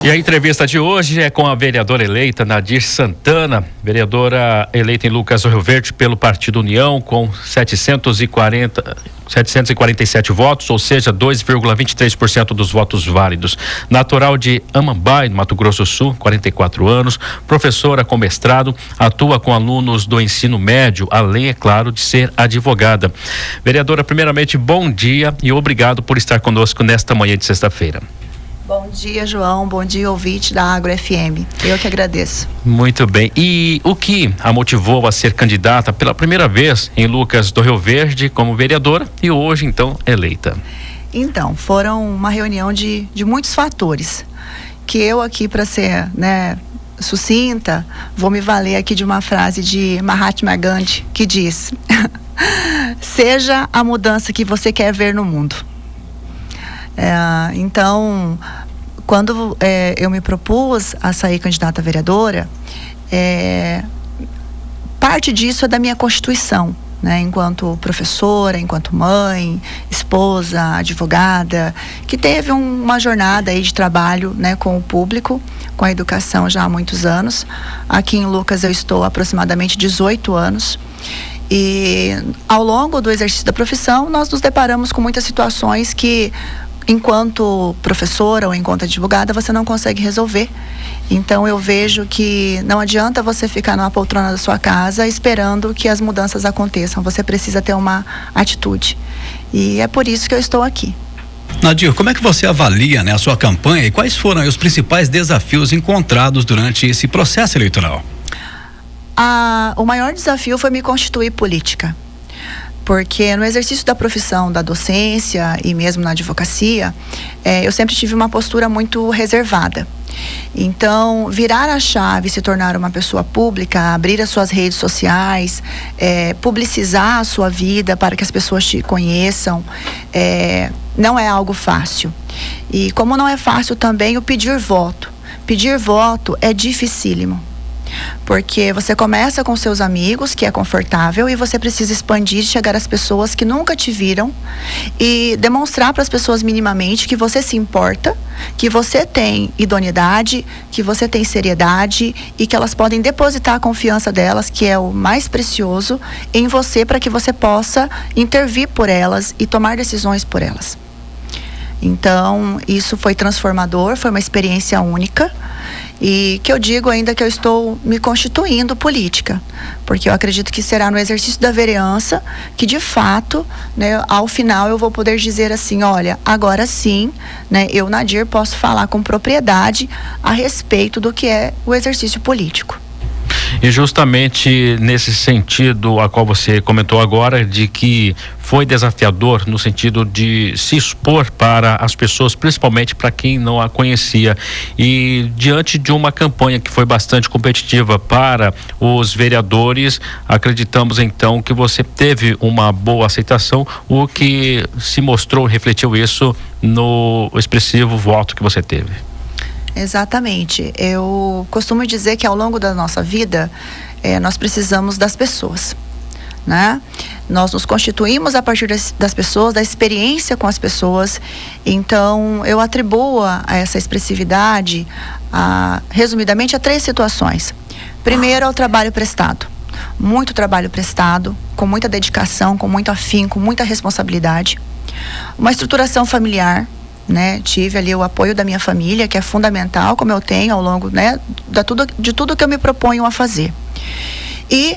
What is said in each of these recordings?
E a entrevista de hoje é com a vereadora eleita Nadir Santana, vereadora eleita em Lucas do Rio Verde pelo Partido União, com 747 votos, ou seja, 2,23% dos votos válidos. Natural de Amambai, no Mato Grosso do Sul, 44 anos, professora com mestrado, atua com alunos do ensino médio, além, é claro, de ser advogada. Vereadora, primeiramente, bom dia e obrigado por estar conosco nesta manhã de sexta-feira. Bom dia, João. Bom dia, ouvinte da Agro FM. Eu que agradeço. Muito bem. E o que a motivou a ser candidata pela primeira vez em Lucas do Rio Verde como vereadora e hoje, então, eleita? Então, foram uma reunião de muitos fatores, que eu aqui, para ser, sucinta, vou me valer aqui de uma frase de Mahatma Gandhi, que diz: seja a mudança que você quer ver no mundo. Então, quando eu me propus a sair candidata a vereadora, parte disso é da minha constituição, enquanto professora, enquanto mãe, esposa, advogada, que teve uma jornada aí de trabalho, com o público, com a educação já há muitos anos. Aqui em Lucas eu estou há aproximadamente 18 anos. E ao longo do exercício da profissão, nós nos deparamos com muitas situações que, enquanto professora ou enquanto advogada, você não consegue resolver. Então eu vejo que não adianta você ficar numa poltrona da sua casa esperando que as mudanças aconteçam. Você precisa ter uma atitude. E é por isso que eu estou aqui. Nadir, como é que você avalia, a sua campanha e quais foram os principais desafios encontrados durante esse processo eleitoral? O maior desafio foi me constituir política. Porque no exercício da profissão da docência e mesmo na advocacia, eu sempre tive uma postura muito reservada. Então, virar a chave, se tornar uma pessoa pública, abrir as suas redes sociais, publicizar a sua vida para que as pessoas te conheçam, não é algo fácil. E como não é fácil também o pedir voto. Pedir voto é dificílimo. Porque você começa com seus amigos, que é confortável, e você precisa expandir, chegar às pessoas que nunca te viram e demonstrar para as pessoas minimamente que você se importa, que você tem idoneidade, que você tem seriedade e que elas podem depositar a confiança delas, que é o mais precioso, em você, para que você possa intervir por elas e tomar decisões por elas. Então, isso foi transformador, foi uma experiência única. E que eu digo ainda que eu estou me constituindo política, porque eu acredito que será no exercício da vereança que, de fato, ao final eu vou poder dizer assim: olha, agora sim, eu, Nadir, posso falar com propriedade a respeito do que é o exercício político. E justamente nesse sentido a qual você comentou agora, de que foi desafiador no sentido de se expor para as pessoas, principalmente para quem não a conhecia, e diante de uma campanha que foi bastante competitiva para os vereadores, acreditamos então que você teve uma boa aceitação, o que se mostrou, refletiu isso no expressivo voto que você teve. Exatamente. Eu costumo dizer que ao longo da nossa vida, nós precisamos das pessoas, Nós nos constituímos a partir das pessoas, da experiência com as pessoas. Então, eu atribuo a essa expressividade, resumidamente, a 3 situações. Primeiro, ao trabalho prestado. Muito trabalho prestado, com muita dedicação, com muito afinco, com muita responsabilidade. Uma estruturação familiar. Tive ali o apoio da minha família, que é fundamental, como eu tenho ao longo de tudo que eu me proponho a fazer. E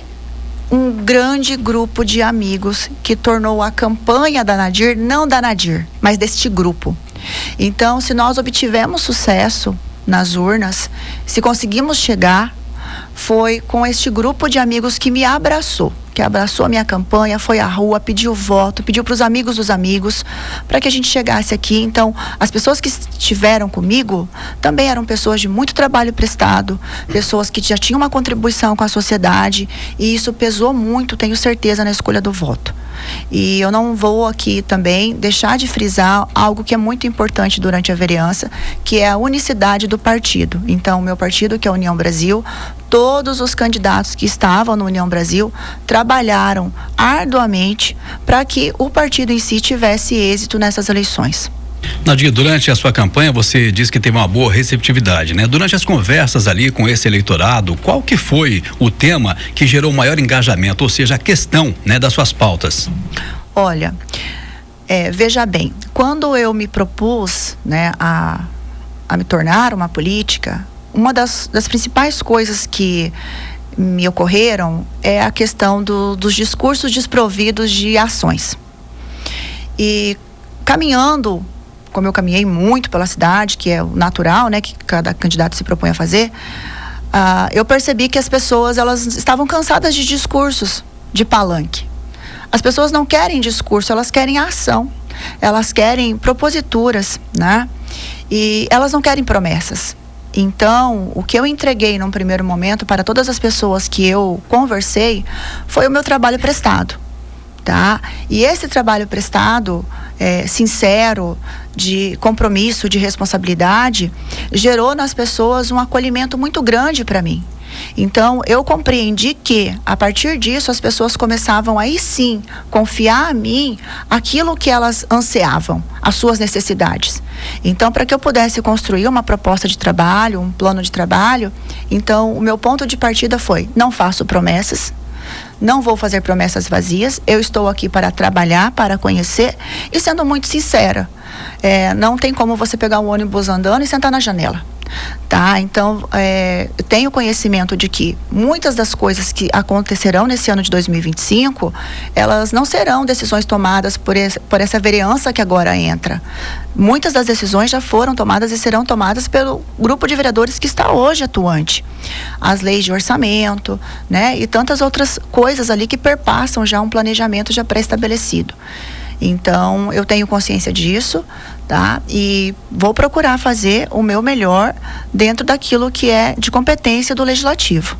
um grande grupo de amigos que tornou a campanha da Nadir, não da Nadir, mas deste grupo. Então, se nós obtivemos sucesso nas urnas, se conseguimos chegar, foi com este grupo de amigos que me abraçou. Que abraçou a minha campanha, foi à rua, pediu voto, pediu para os amigos dos amigos, para que a gente chegasse aqui. Então, as pessoas que estiveram comigo também eram pessoas de muito trabalho prestado, pessoas que já tinham uma contribuição com a sociedade, e isso pesou muito, tenho certeza, na escolha do voto. E eu não vou aqui também deixar de frisar algo que é muito importante durante a vereança, que é a unicidade do partido. Então, o meu partido, que é a União Brasil, todos os candidatos que estavam no União Brasil trabalharam arduamente para que o partido em si tivesse êxito nessas eleições. Nadir, durante a sua campanha você disse que teve uma boa receptividade, né? Durante as conversas ali com esse eleitorado, qual que foi o tema que gerou maior engajamento, ou seja, a questão, né, das suas pautas? Olha, veja bem, quando eu me propus, né, a me tornar uma política, uma das principais coisas que me ocorreram é a questão dos discursos desprovidos de ações. E caminhando, como eu caminhei muito pela cidade, que é o natural, né, que cada candidato se propõe a fazer, eu percebi que as pessoas, elas estavam cansadas de discursos de palanque. As pessoas não querem discurso, elas querem ação, elas querem proposituras, né? E elas não querem promessas. Então, o que eu entreguei num primeiro momento para todas as pessoas que eu conversei foi o meu trabalho prestado, tá? E esse trabalho prestado, sincero, de compromisso, de responsabilidade, gerou nas pessoas um acolhimento muito grande para mim. Então, eu compreendi que, a partir disso, as pessoas começavam aí sim confiar a mim aquilo que elas ansiavam, as suas necessidades. Então, para que eu pudesse construir uma proposta de trabalho, um plano de trabalho, então o meu ponto de partida foi: não faço promessas, não vou fazer promessas vazias, eu estou aqui para trabalhar, para conhecer, e sendo muito sincera, não tem como você pegar um ônibus andando e sentar na janela. Tá? Então, eu tenho conhecimento de que muitas das coisas que acontecerão nesse ano de 2025, elas não serão decisões tomadas por essa vereança que agora entra. Muitas das decisões já foram tomadas e serão tomadas pelo grupo de vereadores que está hoje atuante. As leis de orçamento, né? E tantas outras coisas ali que perpassam já um planejamento já pré-estabelecido. Então, eu tenho consciência disso, tá? E vou procurar fazer o meu melhor dentro daquilo que é de competência do Legislativo.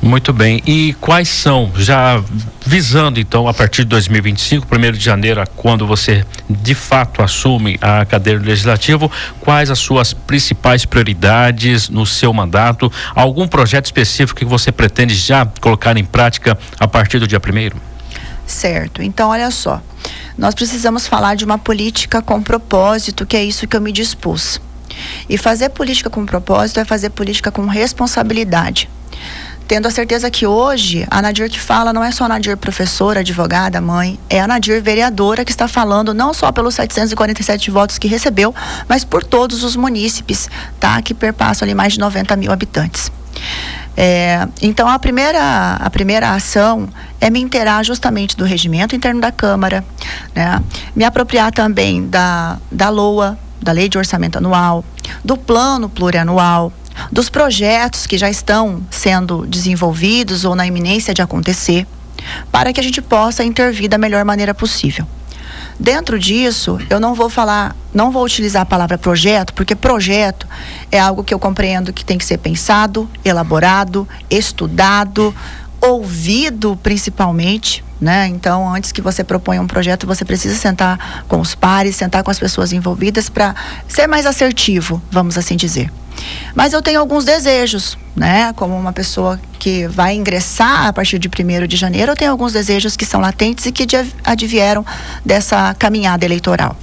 Muito bem. E quais são, já visando então a partir de 2025, 1º de janeiro, quando você de fato assume a cadeira do Legislativo, quais as suas principais prioridades no seu mandato? Algum projeto específico que você pretende já colocar em prática a partir do dia 1º? Certo. Então, olha só. Nós precisamos falar de uma política com propósito, que é isso que eu me dispus. E fazer política com propósito é fazer política com responsabilidade. Tendo a certeza que hoje, a Nadir que fala não é só a Nadir professora, advogada, mãe, é a Nadir vereadora que está falando não só pelos 747 votos que recebeu, mas por todos os munícipes, tá? Que perpassam ali mais de 90 mil habitantes. Então, a primeira ação é me inteirar justamente do regimento interno da Câmara, né? Me apropriar também da LOA, da Lei de Orçamento Anual, do Plano Plurianual, dos projetos que já estão sendo desenvolvidos ou na iminência de acontecer, para que a gente possa intervir da melhor maneira possível. Dentro disso, eu não vou utilizar a palavra projeto, porque projeto é algo que eu compreendo que tem que ser pensado, elaborado, estudado, ouvido principalmente, né? Então, antes que você proponha um projeto, você precisa sentar com os pares, sentar com as pessoas envolvidas para ser mais assertivo, vamos assim dizer. Mas eu tenho alguns desejos, né? Como uma pessoa que vai ingressar a partir de 1º de janeiro, eu tenho alguns desejos que são latentes e que advieram dessa caminhada eleitoral.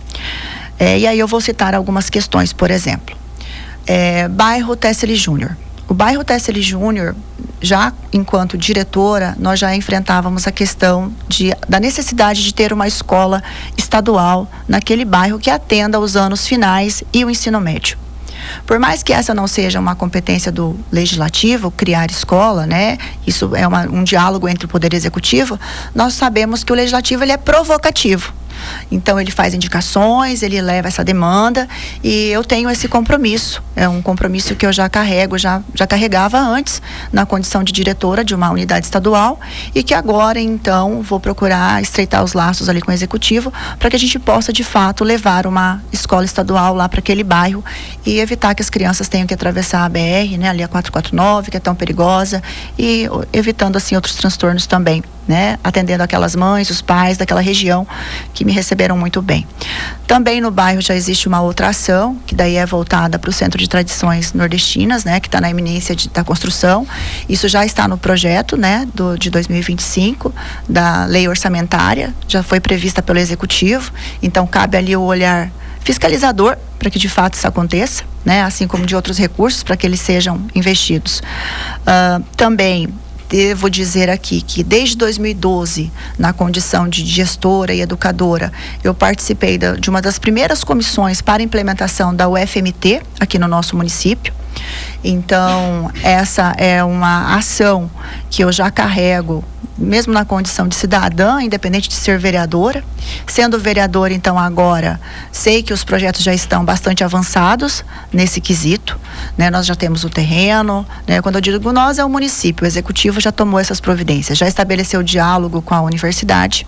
E aí eu vou citar algumas questões, por exemplo. Bairro Tessely Júnior. O bairro Tessely Júnior, já enquanto diretora, nós já enfrentávamos a questão da necessidade de ter uma escola estadual naquele bairro que atenda aos anos finais e o ensino médio. Por mais que essa não seja uma competência do Legislativo, criar escola, né? Isso é um diálogo entre o Poder Executivo. Nós sabemos que o Legislativo ele é provocativo. Então, ele faz indicações, ele leva essa demanda e eu tenho esse compromisso. É um compromisso que eu já carrego, já carregava antes na condição de diretora de uma unidade estadual e que agora, então, vou procurar estreitar os laços ali com o Executivo para que a gente possa, de fato, levar uma escola estadual lá para aquele bairro e evitar que as crianças tenham que atravessar a BR, né, ali a 449, que é tão perigosa, e evitando, assim, outros transtornos também, né, atendendo aquelas mães, os pais daquela região que me receberam muito bem. Também no bairro já existe uma outra ação, que daí é voltada para o Centro de Tradições Nordestinas, né, que está na iminência da construção. Isso já está no projeto, né, de 2025, da lei orçamentária, já foi prevista pelo Executivo, então cabe ali o olhar fiscalizador para que de fato isso aconteça, né? Assim como de outros recursos para que eles sejam investidos. Também devo dizer aqui que desde 2012, na condição de gestora e educadora, eu participei de uma das primeiras comissões para a implementação da UFMT aqui no nosso município. Então, essa é uma ação que eu já carrego, mesmo na condição de cidadã, independente de ser vereadora. Sendo vereadora, então, agora, sei que os projetos já estão bastante avançados nesse quesito, né? Nós já temos o terreno, né? Quando eu digo nós, é o município, o executivo já tomou essas providências, já estabeleceu diálogo com a universidade.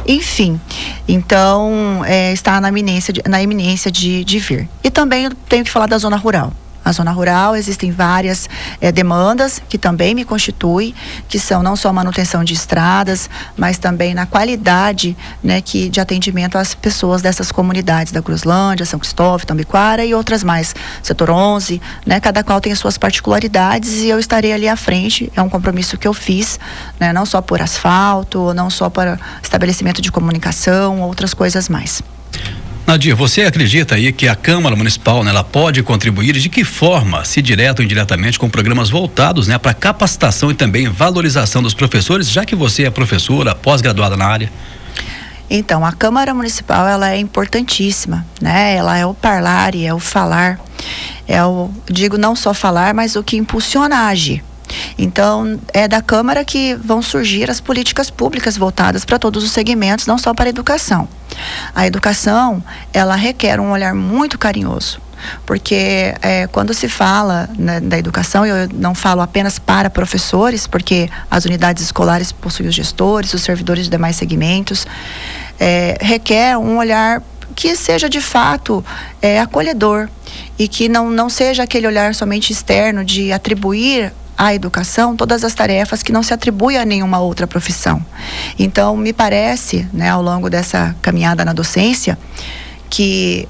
Enfim, então, está na iminência de vir. E também eu tenho que falar da zona rural. A zona rural, existem várias demandas que também me constituem, que são não só a manutenção de estradas, mas também na qualidade, né, de atendimento às pessoas dessas comunidades da Cruzlândia, São Cristóvão, Tambiquara e outras mais, setor 11, né, cada qual tem as suas particularidades e eu estarei ali à frente, é um compromisso que eu fiz, né, não só por asfalto, não só para estabelecimento de comunicação, outras coisas mais. Nadir, você acredita aí que a Câmara Municipal, né, ela pode contribuir de que forma, se direto ou indiretamente, com programas voltados, né, para capacitação e também valorização dos professores, já que você é professora, pós-graduada na área? Então, a Câmara Municipal, ela é importantíssima, né? Ela é o parlar e é o falar, digo não só falar, mas o que impulsiona a agir. Então, é da Câmara que vão surgir as políticas públicas voltadas para todos os segmentos, não só para a educação. A educação, ela requer um olhar muito carinhoso, porque quando se fala, né, da educação, eu não falo apenas para professores, porque as unidades escolares possuem os gestores, os servidores de demais segmentos, requer um olhar que seja de fato acolhedor e que não seja aquele olhar somente externo de atribuir à educação todas as tarefas que não se atribui a nenhuma outra profissão. Então, me parece, né, ao longo dessa caminhada na docência, que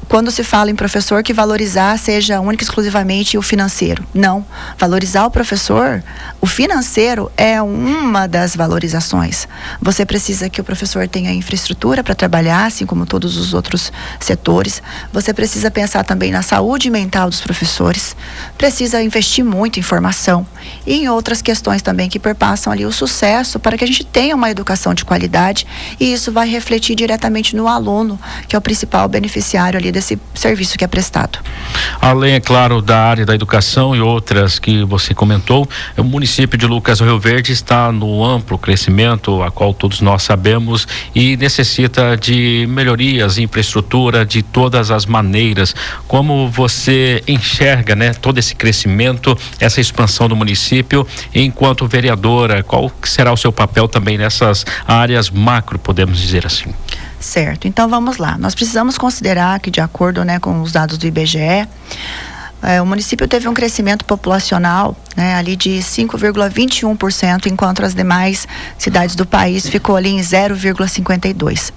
quando se fala em professor, que valorizar seja única e exclusivamente o financeiro. Não. Valorizar o professor, o financeiro é uma das valorizações. Você precisa que o professor tenha infraestrutura para trabalhar, assim como todos os outros setores. Você precisa pensar também na saúde mental dos professores. Precisa investir muito em formação e em outras questões também que perpassam ali o sucesso para que a gente tenha uma educação de qualidade, e isso vai refletir diretamente no aluno, que é o principal beneficiário ali desse serviço que é prestado. Além, é claro, da área da educação e outras que você comentou, o município de Lucas do Rio Verde está no amplo crescimento, a qual todos nós sabemos, e necessita de melhorias, infraestrutura de todas as maneiras. Como você enxerga, né, todo esse crescimento, essa expansão do município, enquanto vereadora, qual será o seu papel também nessas áreas macro, podemos dizer assim? Certo, então vamos lá. Nós precisamos considerar que, de acordo, né, com os dados do IBGE, o município teve um crescimento populacional, né, ali de 5,21%, enquanto as demais cidades do país ficou ali em 0,52%.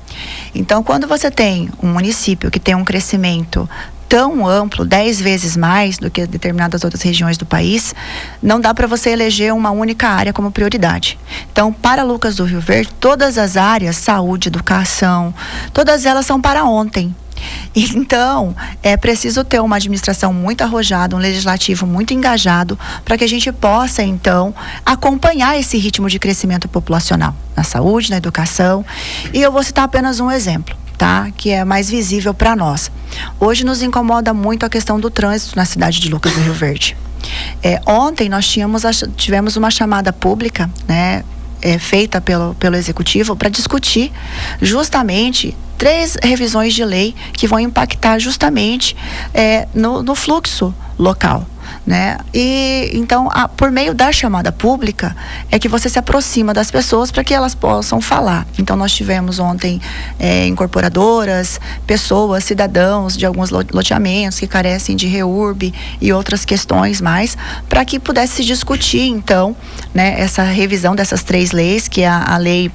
Então, quando você tem um município que tem um crescimento tão amplo, 10 vezes mais do que determinadas outras regiões do país, não dá para você eleger uma única área como prioridade. Então, para Lucas do Rio Verde, todas as áreas, saúde, educação, todas elas são para ontem. Então, é preciso ter uma administração muito arrojada, um legislativo muito engajado, para que a gente possa, então, acompanhar esse ritmo de crescimento populacional na saúde, na educação. E eu vou citar apenas um exemplo, tá? Que é mais visível para nós. Hoje nos incomoda muito a questão do trânsito na cidade de Lucas do Rio Verde. Ontem nós tivemos uma chamada pública, né, feita pelo executivo para discutir justamente 3 revisões de lei que vão impactar justamente no fluxo local, né? E então, por meio da chamada pública é que você se aproxima das pessoas para que elas possam falar. Então, nós tivemos ontem incorporadoras, pessoas, cidadãos de alguns loteamentos que carecem de REURB e outras questões mais, para que pudesse se discutir, então, né, essa revisão dessas 3 leis, que é a lei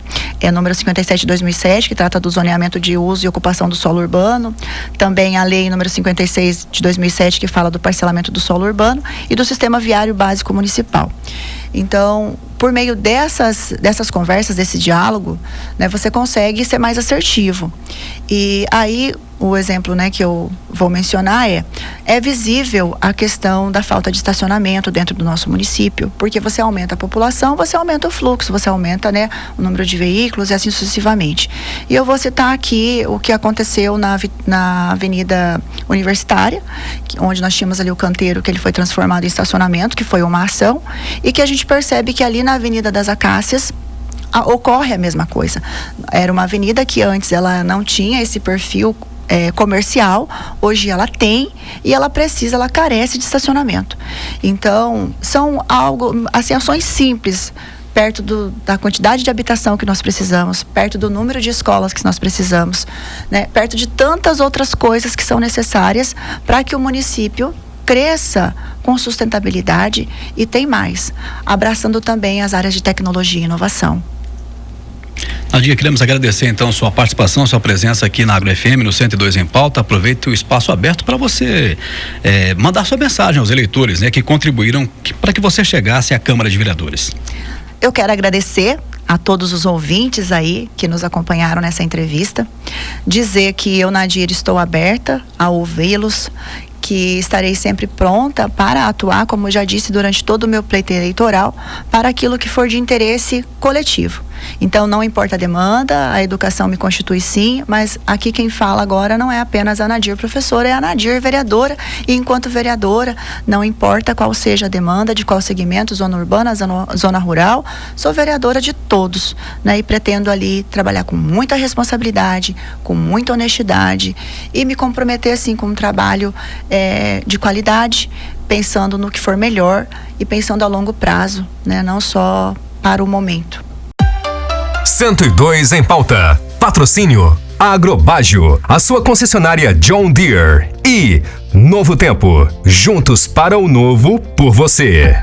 número 57 de 2007, que trata do zoneamento de uso e ocupação do solo urbano, também a lei número 56 de 2007, que fala do parcelamento do solo urbano, e do Sistema Viário Básico Municipal. Então, por meio dessas conversas, desse diálogo, né, você consegue ser mais assertivo. E aí, o exemplo, né, que eu vou mencionar é visível a questão da falta de estacionamento dentro do nosso município, porque você aumenta a população, você aumenta o fluxo, você aumenta, né, o número de veículos e assim sucessivamente. E eu vou citar aqui o que aconteceu na Avenida Universitária, onde nós tínhamos ali o canteiro, que ele foi transformado em estacionamento, que foi uma ação, e que a gente percebe que ali na Avenida das Acácias ocorre a mesma coisa. Era uma avenida que antes ela não tinha esse perfil comercial, hoje ela tem e ela carece de estacionamento. Então, são ações simples, perto da quantidade de habitação que nós precisamos, perto do número de escolas que nós precisamos, né? Perto de tantas outras coisas que são necessárias para que o município cresça com sustentabilidade e tem mais, abraçando também as áreas de tecnologia e inovação. Nadir, queremos agradecer então sua participação, sua presença aqui na Agro FM, no 102 em Pauta. Aproveite o espaço aberto para você mandar sua mensagem aos eleitores, né, que contribuíram para que você chegasse à Câmara de Vereadores. Eu quero agradecer a todos os ouvintes aí que nos acompanharam nessa entrevista, dizer que eu, Nadir, estou aberta a ouvi-los, que estarei sempre pronta para atuar, como eu já disse durante todo o meu pleito eleitoral, para aquilo que for de interesse coletivo. Então, não importa a demanda, a educação me constitui sim, mas aqui quem fala agora não é apenas a Nadir professora, é a Nadir vereadora, e enquanto vereadora, não importa qual seja a demanda, de qual segmento, zona urbana, zona rural, sou vereadora de todos, né? E pretendo ali trabalhar com muita responsabilidade, com muita honestidade e me comprometer assim com um trabalho de qualidade, pensando no que for melhor e pensando a longo prazo, né? Não só para o momento. 102 em Pauta. Patrocínio Agrobágio, a sua concessionária John Deere e Novo Tempo, juntos para o novo por você.